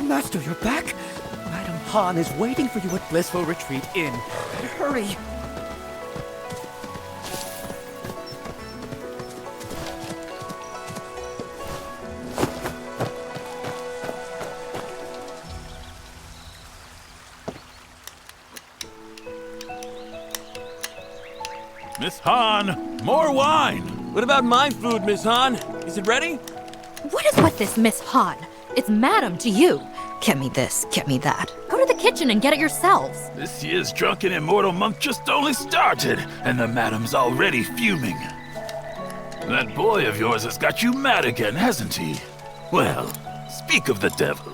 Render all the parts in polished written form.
Master, you're back? Madam Han is waiting for you at Blissful Retreat Inn. Hurry! Miss Han, more wine! What about my food, Miss Han? Is it ready? What is with this, Miss Han? It's madam to you. Get me this, get me that. Go to the kitchen and get it yourselves. This year's drunken immortal month just only started, and the madam's already fuming. That boy of yours has got you mad again, hasn't he? Well, speak of the devil.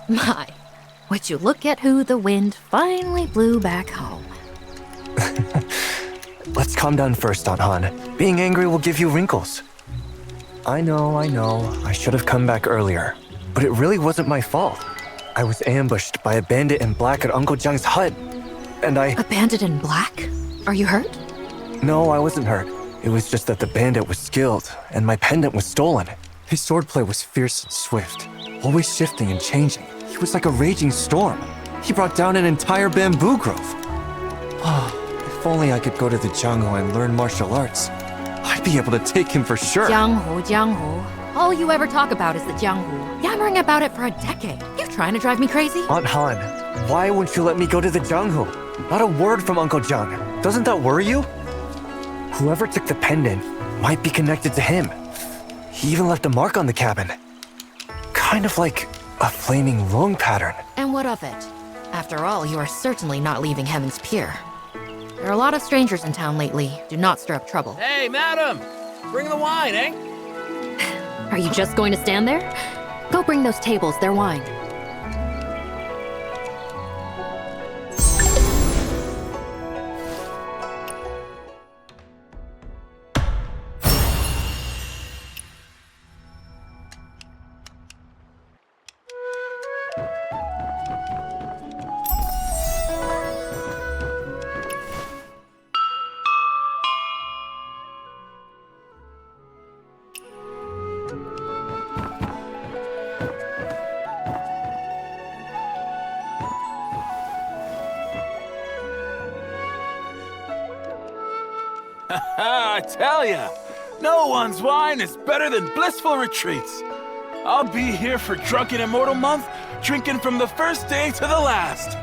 My, would you look at who the wind finally blew back home. Let's calm down first, Aunt Han. Being angry will give you wrinkles. I know. I should have come back earlier. But it really wasn't my fault. I was ambushed by a bandit in black at Uncle Jiang's hut. And A bandit in black? Are you hurt? No, I wasn't hurt. It was just that the bandit was skilled, and my pendant was stolen. His swordplay was fierce and swift, always shifting and changing. He was like a raging storm. He brought down an entire bamboo grove. If only I could go to the jungle and learn martial arts. I'd be able to take him for sure. Jianghu. All you ever talk about is the Jianghu. Yammering about it for a decade. You trying to drive me crazy? Aunt Han, why won't you let me go to the jungle? Not a word from Uncle Jiang. Doesn't that worry you? Whoever took the pendant might be connected to him. He even left a mark on the cabin. Kind of like a flaming lung pattern. And what of it? After all, you are certainly not leaving Heaven's Pier. There are a lot of strangers in town lately. Do not stir up trouble. Hey, madam! Bring the wine, eh? Are you just going to stand there? Go bring those tables their wine. I tell ya, no one's wine is better than Blissful Retreats. I'll be here for Drunken Immortal Month, drinking from the first day to the last.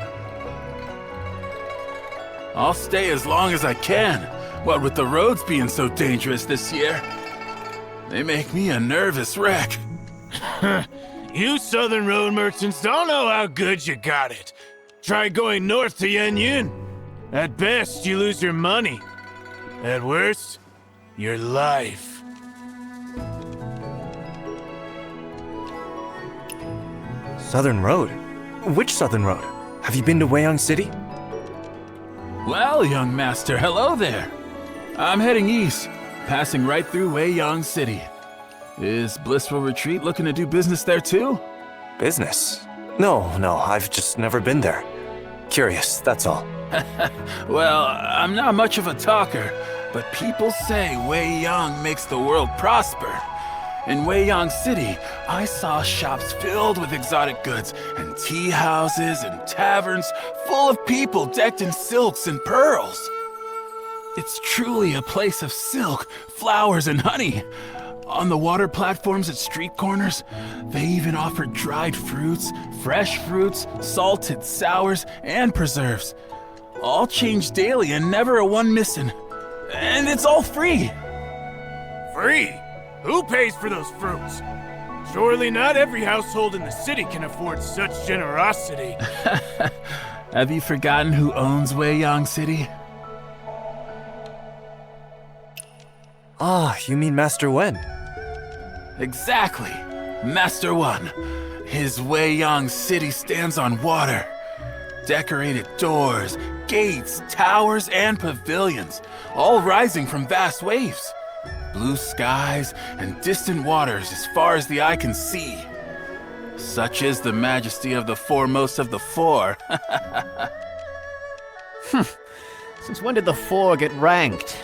I'll stay as long as I can, what with the roads being so dangerous this year. They make me a nervous wreck. You southern road merchants don't know how good you got it. Try going north to Yanyin. At best, you lose your money. At worst, your life. Southern Road? Which Southern Road? Have you been to Weiyang City? Well, young master, hello there. I'm heading east, passing right through Weiyang City. Is Blissful Retreat looking to do business there too? Business? No, I've just never been there. Curious, that's all. Well, I'm not much of a talker, but people say Weiyang makes the world prosper. In Weiyang City, I saw shops filled with exotic goods, and tea houses and taverns full of people decked in silks and pearls. It's truly a place of silk, flowers, and honey. On the water platforms at street corners, they even offer dried fruits, fresh fruits, salted sours, and preserves. All changed daily and never a one missing. And it's all free. Free? Who pays for those fruits? Surely not every household in the city can afford such generosity. Have you forgotten who owns Weiyang City? Ah, you mean Master Wen? Exactly. Master One. His Weiyang City stands on water. Decorated doors, gates, towers, and pavilions, all rising from vast waves. Blue skies and distant waters as far as the eye can see. Such is the majesty of the foremost of the four. Since when did the four get ranked?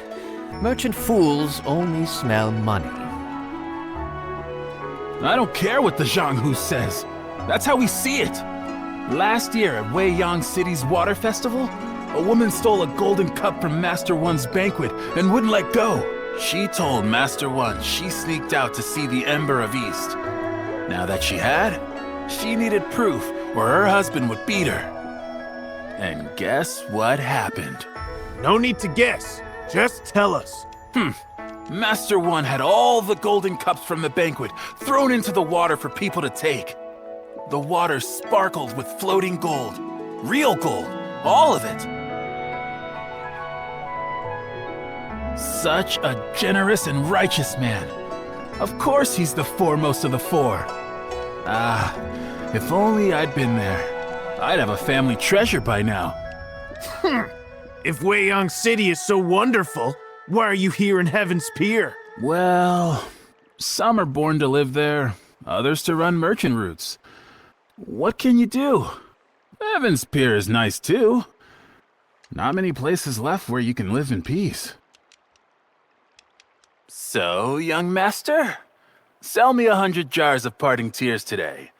Merchant fools only smell money. I don't care what the Zhanghu says. That's how we see it. Last year at Weiyang City's water festival, a woman stole a golden cup from Master One's banquet and wouldn't let go. She told Master One she sneaked out to see the Ember of East. Now that she had, she needed proof or her husband would beat her. And guess what happened? No need to guess. Just tell us. Master One had all the golden cups from the banquet thrown into the water for people to take. The water sparkled with floating gold. Real gold. All of it. Such a generous and righteous man. Of course he's the foremost of the four. Ah, if only I'd been there. I'd have a family treasure by now. If Weiyang City is so wonderful, why are you here in Heaven's Pier? Well, some are born to live there, others to run merchant routes. What can you do? Heaven's Pier is nice too. Not many places left where you can live in peace. So, young master, sell me 100 jars of parting tears today.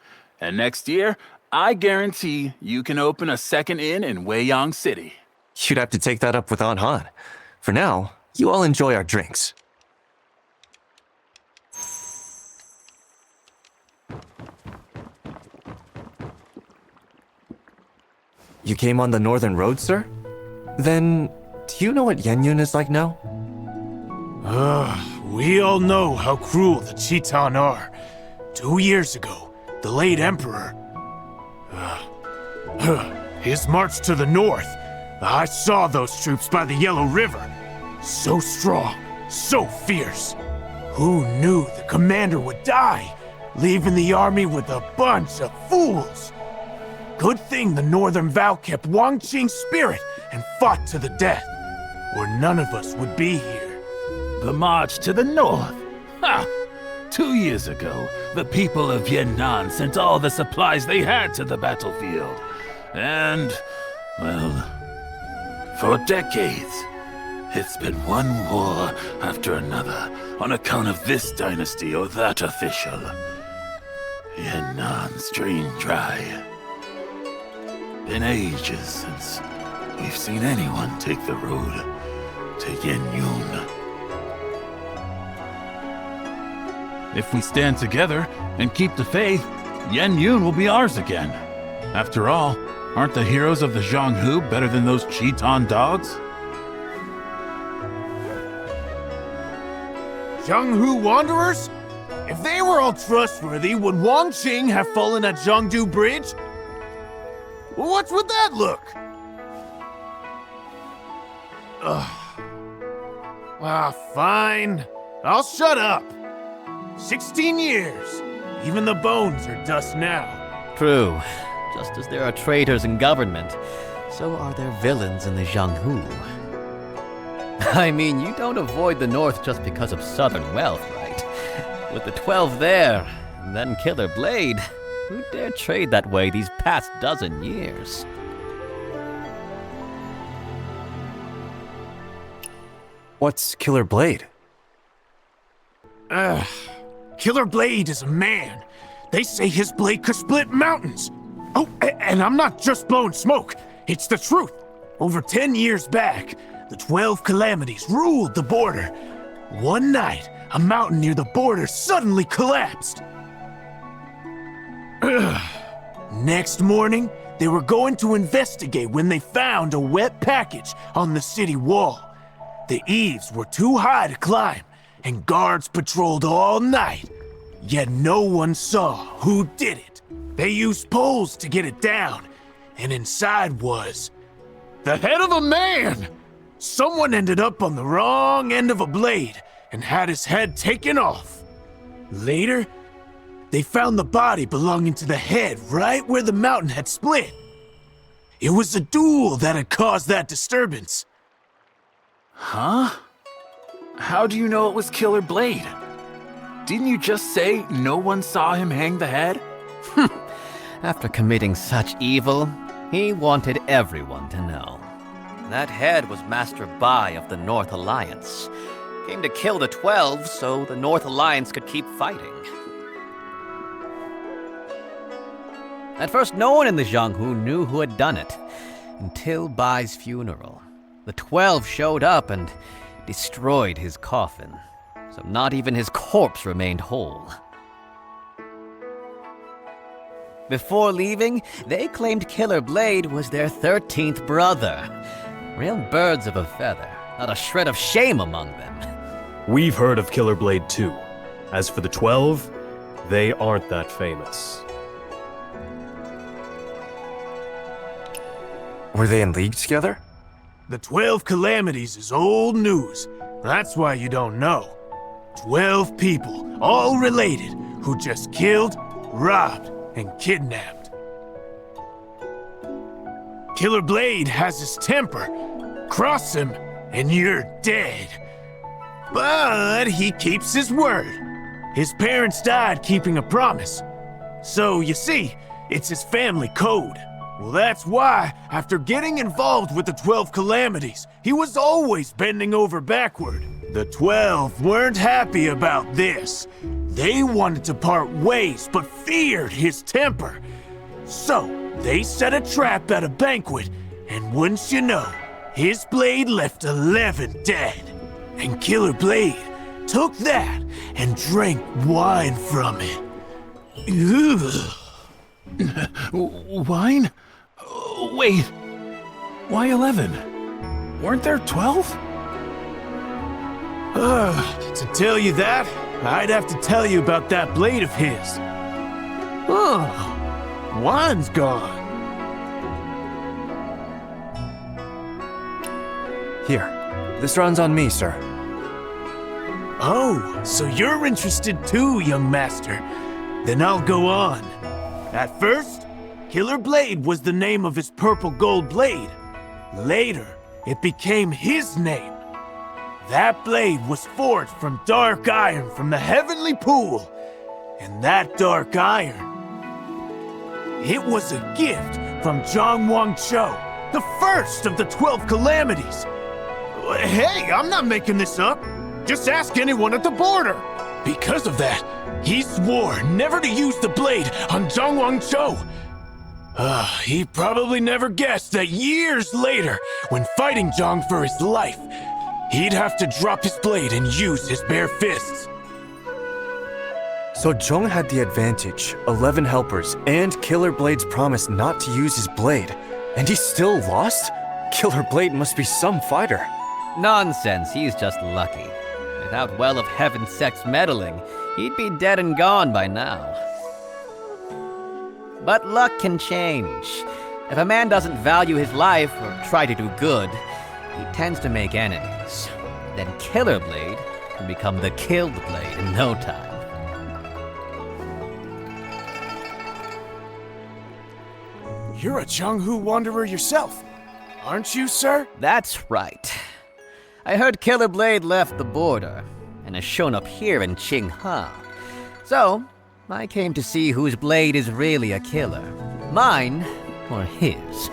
And next year, I guarantee you can open a second inn in Weiyang City. You'd have to take that up with Aunt Han. For now, you all enjoy our drinks. You came on the Northern Road, sir? Then, do you know what Yenyun is like now? We all know how cruel the Chitan are. 2 years ago, the late Emperor... his march to the north. I saw those troops by the Yellow River. So strong, so fierce. Who knew the commander would die, leaving the army with a bunch of fools? Good thing the Northern Vow kept Wang Qing's spirit and fought to the death, or none of us would be here. The march to the north? Ha! 2 years ago, the people of Yan'an sent all the supplies they had to the battlefield. And, well, for decades, it's been one war after another on account of this dynasty or that official. Yan'an's drained dry. Been ages since we've seen anyone take the road to Yenyun. If we stand together and keep the faith, Yenyun will be ours again. After all, aren't the heroes of the Zhanghu better than those Chitan dogs? Zhanghu wanderers? If they were all trustworthy, would Wang Qing have fallen at Zhangdu Bridge? What's with that look? Fine. I'll shut up. 16 years. Even the bones are dust now. True. Just as there are traitors in government, so are there villains in the Zhanghu. I mean, you don't avoid the north just because of southern wealth, right? With the 12 there, and then Killer Blade, who dare trade that way these past dozen years? What's Killer Blade? Killer Blade is a man. They say his blade could split mountains. Oh, and I'm not just blowing smoke. It's the truth. Over 10 years back, the 12 calamities ruled the border. One night, a mountain near the border suddenly collapsed. Next morning, they were going to investigate when they found a wet package on the city wall. The eaves were too high to climb, and guards patrolled all night. Yet no one saw who did it. They used poles to get it down, and inside was the head of a man! Someone ended up on the wrong end of a blade and had his head taken off. Later, they found the body belonging to the head right where the mountain had split. It was a duel that had caused that disturbance. Huh? How do you know it was Killer Blade? Didn't you just say no one saw him hang the head? After committing such evil, he wanted everyone to know. That head was Master Bai of the North Alliance. Came to kill the 12 so the North Alliance could keep fighting. At first, no one in the Jianghu knew who had done it, until Bai's funeral. The 12 showed up and destroyed his coffin, so not even his corpse remained whole. Before leaving, they claimed Killer Blade was their 13th brother. Real birds of a feather, not a shred of shame among them. We've heard of Killer Blade too. As for the 12, they aren't that famous. Were they in league together? The 12 calamities is old news. That's why you don't know. 12 people, all related, who just killed, robbed, and kidnapped. Killer Blade has his temper. Cross him, and you're dead. But he keeps his word. His parents died keeping a promise. So, you see, it's his family code. Well, that's why, after getting involved with the 12 calamities, he was always bending over backward. The 12 weren't happy about this. They wanted to part ways, but feared his temper. So, they set a trap at a banquet, and wouldn't you know, his blade left 11 dead. And Killer Blade took that and drank wine from it. Wine? Wait. Why 11? Weren't there 12? To tell you that, I'd have to tell you about that blade of his. Wine's gone. Here, this runs on me, sir. Oh, so you're interested too, young master. Then I'll go on. At first, Killer Blade was the name of his purple gold blade. Later, it became his name. That blade was forged from dark iron from the heavenly pool. And that dark iron, it was a gift from Zhang Wangchou, the first of the 12 calamities. Hey, I'm not making this up. Just ask anyone at the border. Because of that, he swore never to use the blade on Zhang Wangchou. He probably never guessed that years later, when fighting Zhang for his life, he'd have to drop his blade and use his bare fists. So Zhong had the advantage, 11 helpers, and Killer Blade's promise not to use his blade, and he still lost? Killer Blade must be some fighter. Nonsense, he's just lucky. Without Well of Heaven Sect's meddling, he'd be dead and gone by now. But luck can change. If a man doesn't value his life or try to do good, he tends to make enemies. Then Killer Blade can become the Killed Blade in no time. You're a Jianghu wanderer yourself, aren't you, sir? That's right. I heard Killer Blade left the border and has shown up here in Qingha. So, I came to see whose blade is really a killer. Mine or his.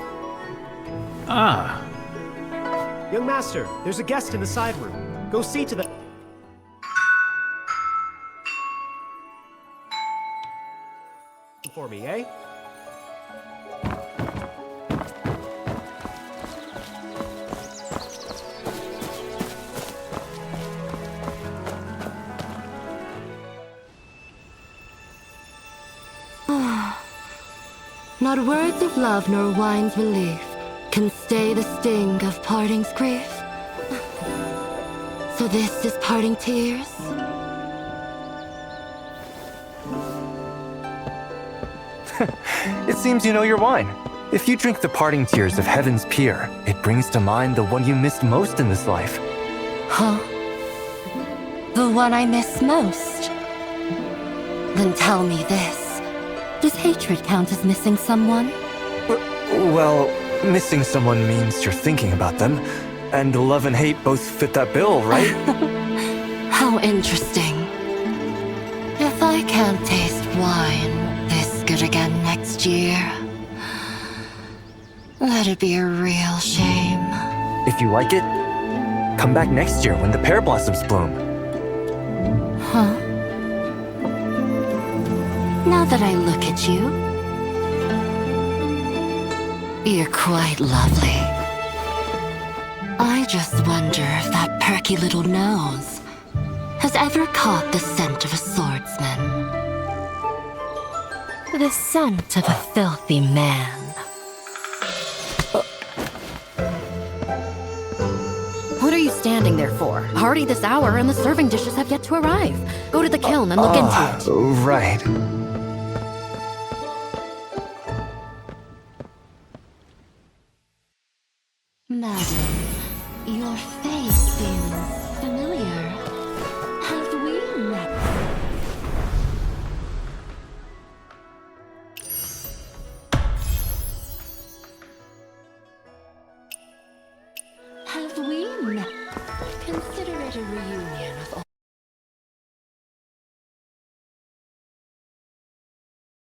Ah. Young master, there's a guest in the side room. Go see to the... For me, eh? Not words of love nor wine's relief can stay the sting of parting's grief. So this is parting tears? It seems you know your wine. If you drink the parting tears of heaven's pier, it brings to mind the one you missed most in this life. Huh? The one I miss most? Then tell me this. Does hatred count as missing someone? Well, missing someone means you're thinking about them, and love and hate both fit that bill, right? How interesting. If I can't taste wine this good again next year, that'd be a real shame. If you like it, come back next year when the pear blossoms bloom. Huh? Now that I look at you, You're quite lovely. I just wonder if that perky little nose has ever caught the scent of a swordsman. The scent of a filthy man. What are you standing there for? Already this hour and the serving dishes have yet to arrive. Go to the kiln and look into it. Right. Madam, your face seems familiar. Have we met? Have we met? Consider it a reunion.